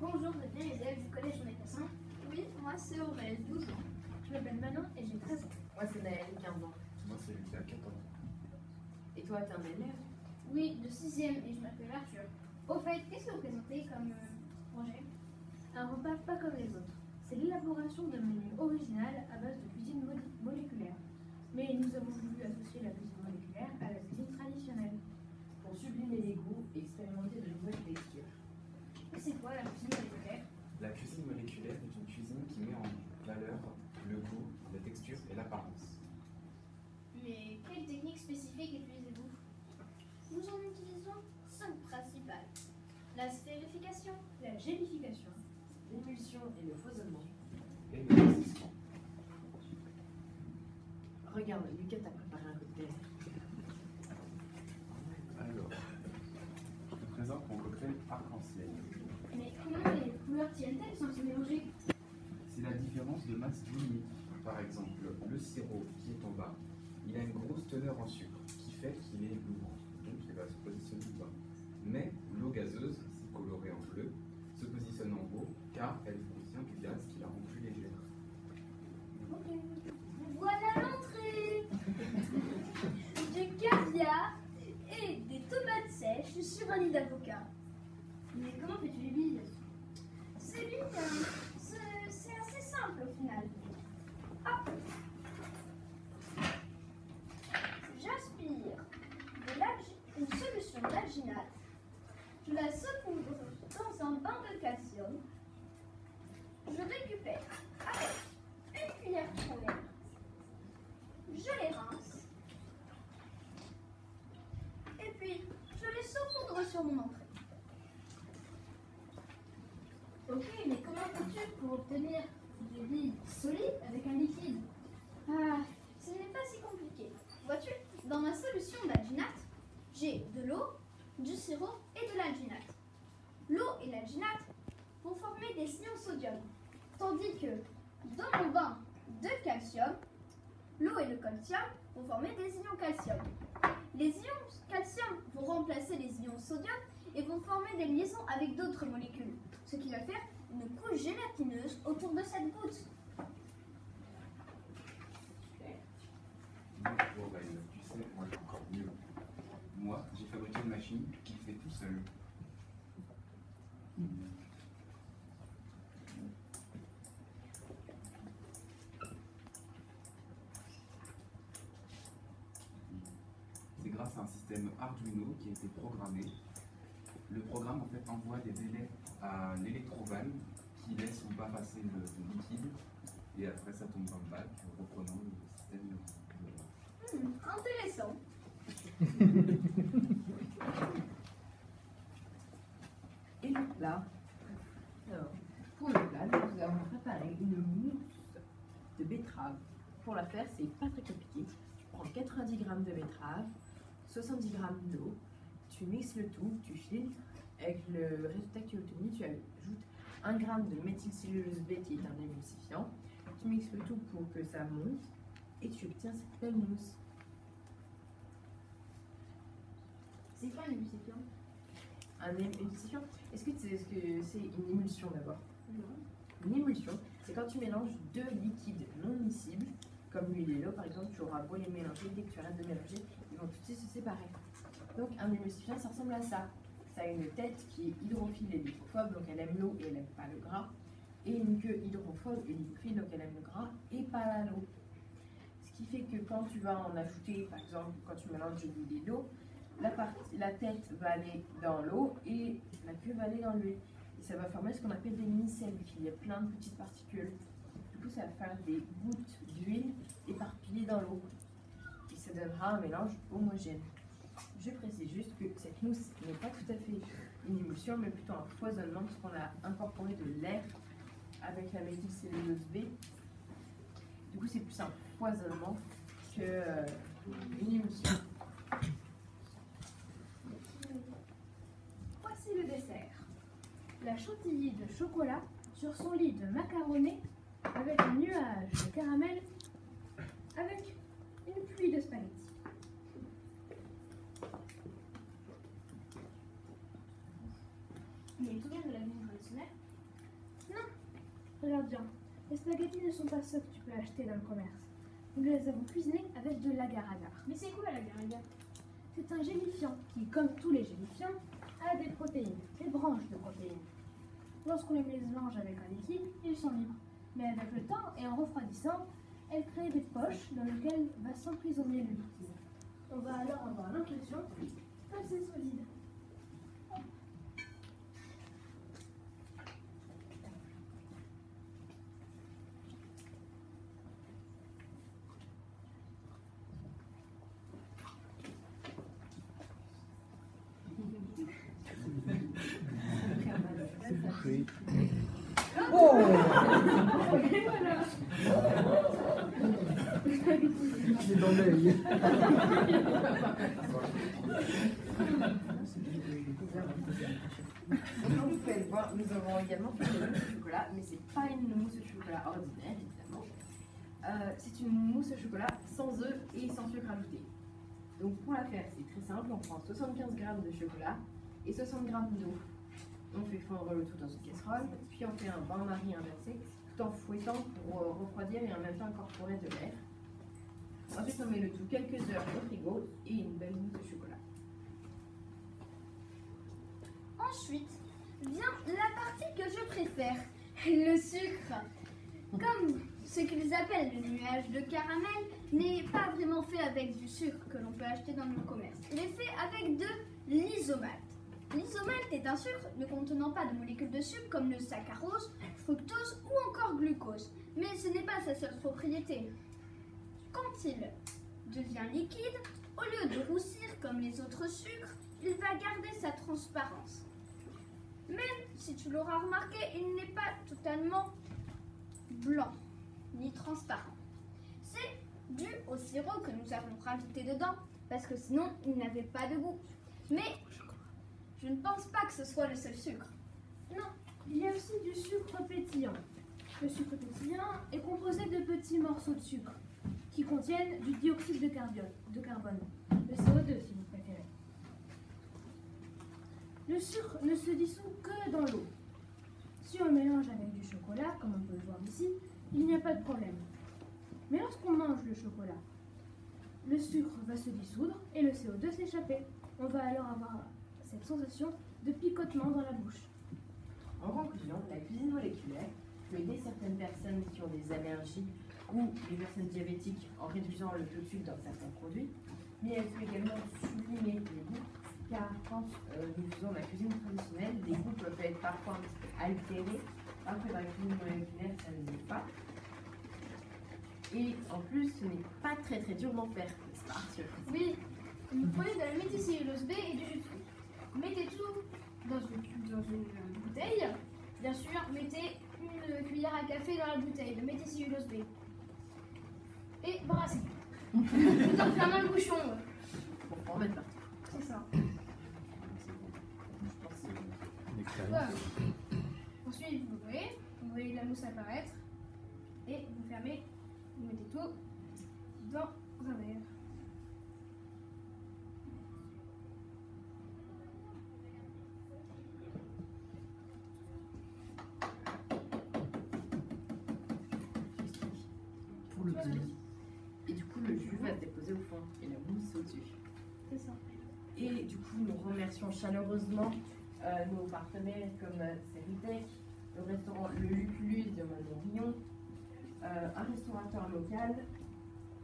Bonjour, vous êtes bien les élèves du collège Jean Cassin? Oui, moi c'est Aurèle, 12 ans. Je m'appelle Manon et j'ai 13 ans. Moi c'est Naël, 15 ans. Moi c'est Lucas, 14 ans. Et toi, t'es un élève? Oui, de 6e et je m'appelle Arthur. Au fait, qu'est-ce que vous présentez comme projet? Un repas pas comme les autres. C'est l'élaboration d'un menu original à base de cuisine moléculaire. Mais nous avons voulu associer la cuisine moléculaire à la cuisine traditionnelle. Pour sublimer les goûts et expérimenter de nouvelles textures. Et c'est quoi la cuisine moléculaire? La cuisine moléculaire est une cuisine qui met en valeur le goût, la texture et l'apparence. Mais quelle technique spécifique utilisez-vous? Nous en utilisons 5 principales. La sphérification, La gélification, L'émulsion et le foisonnement. Et le persistement. Regarde, Lucas t'a préparé un cocktail. Alors, je te présente mon cocktail arc-en-ciel. mais comment les couleurs tiennent-elles sans se mélanger? C'est la différence de masse diminuée. Par exemple, le sirop qui est en bas, il a une grosse teneur en sucre, qui fait qu'il est lourd, donc il va se positionner en bas. Mais l'eau gazeuse, c'est coloré en bleu, se positionne en haut, car elle contient du gaz qui la rend plus légère. voilà l'entrée. Du caviar et des tomates sèches sur un lit d'avocat. Mais comment fais-tu les billes? C'est lui, c'est assez simple au final. Hop. J'aspire une solution d'alginate. Je la saupoudre dans un bain de calcium. Je récupère avec une cuillère pour l'air. Je les rince. Et puis, je les saupoudre sur mon entrée. Ok, mais comment fais-tu pour obtenir des billes solides avec un liquide? Ah, ce n'est pas si compliqué. Vois-tu, dans ma solution d'alginate, j'ai de l'eau, du sirop et de l'alginate. L'eau et l'alginate vont former des ions sodium, tandis que dans mon bain de calcium, l'eau et le calcium vont former des ions calcium. Les ions calcium vont remplacer les ions sodium et vont former des liaisons avec d'autres molécules, ce qui va faire une couche gélatineuse autour de cette goutte. Bon, bah, tu sais, moi j'ai encore mieux. Moi, j'ai fabriqué une machine qui fait tout seul. C'est grâce à un système Arduino qui a été programmé. Le programme en fait envoie des délais à l'électrovan qui laisse ou pas passer le liquide et après ça tombe dans le bac reprenant le système de Intéressant. Et le plat? Alors, pour le plat, nous avons préparé une mousse de betterave. Pour la faire, c'est pas très compliqué. Tu prends 90 g de betterave, 70 g d'eau, tu mixes le tout, tu filtres. Avec le résultat que tu as obtenu, tu ajoutes 1 g de méthylcellulose B qui est un émulsifiant. Tu mixes le tout pour que ça monte et tu obtiens cette belle mousse. C'est quoi un émulsifiant? Un émulsifiant, est-ce que tu sais ce que c'est une émulsion d'abord? Non. Une émulsion, c'est quand tu mélanges deux liquides non miscibles, comme l'huile et l'eau par exemple, tu auras beau les mélanger, dès que tu arrêtes de mélanger, ils vont tout de suite se séparer. Donc un émulsifiant, ça ressemble à ça. Ça a une tête qui est hydrophile et lipophobe, donc elle aime l'eau et elle n'aime pas le gras. Et une queue hydrophobe et lipophile, donc elle aime le gras et pas l'eau. Ce qui fait que quand tu vas en ajouter, par exemple, quand tu mélanges de l'huile et de l'eau, la tête va aller dans l'eau et la queue va aller dans l'huile. Et ça va former ce qu'on appelle des micelles, il y a plein de petites particules. Du coup, ça va faire des gouttes d'huile éparpillées dans l'eau. Et ça donnera un mélange homogène. Je précise juste que cette mousse n'est pas tout à fait une émulsion, mais plutôt un foisonnement, puisqu'on a incorporé de l'air avec la méthylcellulose B. Du coup, c'est plus un foisonnement qu'une émulsion. Voici le dessert. La chantilly de chocolat sur son lit de macaroni avec un nuage de caramel avec une pluie de spaghettis. Mais tout vient de la cuisine traditionnelle. Les spaghettis ne sont pas ceux que tu peux acheter dans le commerce. Nous les avons cuisinés avec de l'agar-agar. Mais c'est quoi l'agar-agar? C'est un gélifiant qui, comme tous les gélifiants, a des protéines, des branches de protéines. Lorsqu'on les mélange avec un liquide, ils sont libres. Mais avec le temps et en refroidissant, elles créent des poches dans lesquelles va s'emprisonner le liquide. On va alors avoir l'impression que c'est solide. C'est dans l'œil. Donc comme vous pouvez le voir, nous avons également fait une mousse au chocolat, mais c'est pas une mousse au chocolat ordinaire évidemment. C'est une mousse au chocolat sans œufs et sans sucre ajouté. Donc pour la faire, c'est très simple, on prend 75 g de chocolat et 60 g d'eau. On fait fondre le tout dans une casserole, puis on fait un bain-marie inversé, tout en fouettant pour refroidir et en même temps incorporer de l'air. Ensuite, on met le tout quelques heures au frigo et une belle mousse de chocolat. Ensuite vient la partie que je préfère, le sucre. Comme ce qu'ils appellent le nuage de caramel n'est pas vraiment fait avec du sucre que l'on peut acheter dans le commerce. Il est fait avec de l'isomalte. L'isomalte est un sucre ne contenant pas de molécules de sucre comme le saccharose, fructose ou encore glucose. Mais ce n'est pas sa seule propriété. Quand il devient liquide, au lieu de roussir comme les autres sucres, il va garder sa transparence. Même si tu l'auras remarqué, il n'est pas totalement blanc ni transparent. C'est dû au sirop que nous avons rajouté dedans, parce que sinon il n'avait pas de goût. Mais je ne pense pas que ce soit le seul sucre. Non, il y a aussi du sucre pétillant. Le sucre pétillant est composé de petits morceaux de sucre qui contiennent du dioxyde de carbone, le CO2 si vous préférez. Le sucre ne se dissout que dans l'eau. Si on le mélange avec du chocolat, comme on peut le voir ici, il n'y a pas de problème. Mais lorsqu'on mange le chocolat, le sucre va se dissoudre et le CO2 s'échapper. On va alors avoir cette sensation de picotement dans la bouche. En conclusion, la cuisine moléculaire peut aider certaines personnes qui ont des allergies ou les personnes diabétiques en réduisant le taux de sucre dans certains produits, mais elle peut également sublimer les goûts, car quand nous faisons la cuisine traditionnelle, les goûts peuvent être parfois un petit peu altérés, alors que dans la cuisine moléculaire, ça ne l'est pas. Et en plus, ce n'est pas très dur d'en faire, n'est-ce pas, Arthur? Oui, vous prenez de la méthylcellulose B et du jus de fruits. Mettez tout dans une bouteille. Bien sûr, mettez une cuillère à café dans la bouteille de méthylcellulose B. Et brassez. Tout en fermant le bouchon. Pour pas en mettre partout. C'est ça. Je pense que c'est Une expérience. Voilà. Ensuite, vous voyez la mousse apparaître. Et vous fermez, vous mettez tout dans un verre. Pour le petit. Et du coup, le jus va se déposer au fond et la mousse au-dessus. C'est ça. Et du coup, nous remercions chaleureusement nos partenaires comme Ceritech, le restaurant Le Luculus de Montmorillon, un restaurateur local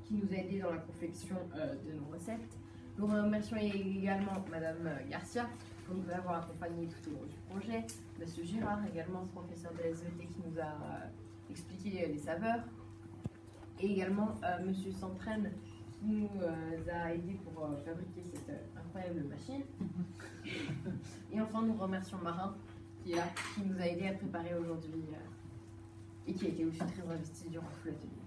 qui nous a aidés dans la confection de nos recettes. Nous remercions également Madame Garcia pour nous avoir accompagnés tout au long du projet, Monsieur Girard également, professeur de SVT qui nous a expliqué les saveurs, et également Monsieur Santraine qui nous a aidés pour fabriquer cette incroyable machine. Et enfin, nous remercions Marin qui est là, qui nous a aidés à préparer aujourd'hui et qui a été aussi très investi durant tout l'atelier.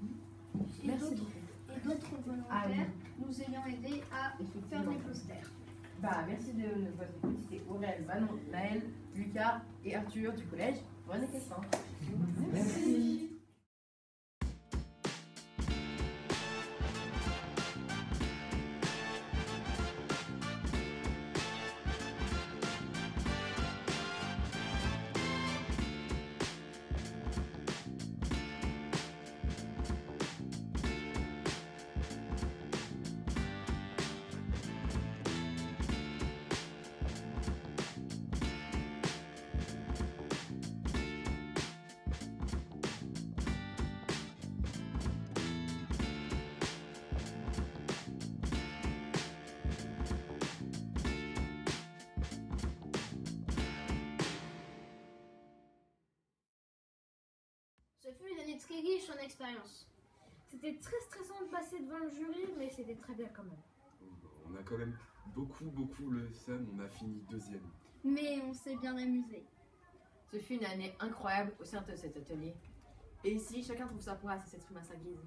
Merci beaucoup. Et d'autres volontaires nous ayant aidés à faire les posters. Bah, merci de votre écoute. C'était Aurèle, Manon, Naël, Lucas et Arthur du collège. Bonne question. Merci. Ce fut une année très riche en expériences. C'était très stressant de passer devant le jury, mais c'était très bien quand même. On a quand même beaucoup le seum, on a fini deuxième. Mais on s'est bien amusé. Ce fut une année incroyable au sein de cet atelier. Et ici, chacun trouve sa place et s'exprime à sa guise.